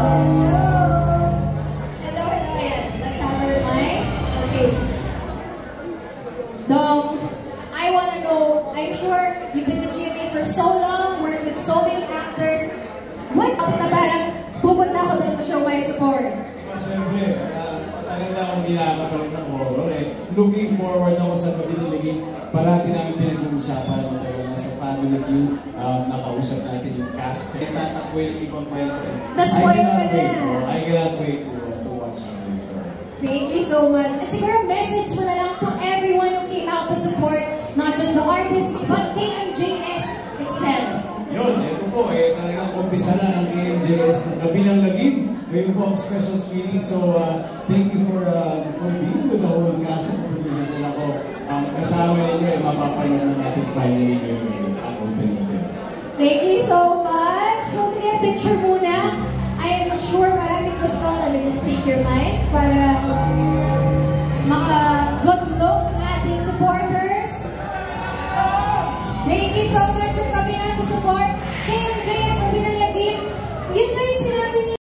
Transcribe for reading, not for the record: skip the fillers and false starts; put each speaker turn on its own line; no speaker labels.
Hello, ayan. Let's have her mic. Okay. Dong, I wanna know, I'm sure you've been with GMA for so long, worked with so many actors. What na parang pupunta ako doon to show my support?
Siyempre, matagal na akong ginagawa ng horror eh. Looking forward ako sa pagdilagay. Parati namin pinag-uusapan, matagal na sa Family Feud, nakausap natin yung cast. Tatakbo yung ibang kwento.
Na-spoil ka na.
I cannot wait to watch it.
Thank you so much. At siguro message mo na lang to everyone who came out to support not just the artists, but KMJS itself.
Yun, ito po eh, talagang umpisa na ng KMJS ng Gabi ng Lagim. Ngayon po ang special screening. So, thank you for being with the whole cast of producers and ako. Kasama ninyo eh, mapapanood na natin finally ngayon ang opening film.
Thank you so much. So, sige, picture muna. I am sure maraming gusto. Let me just take your mic para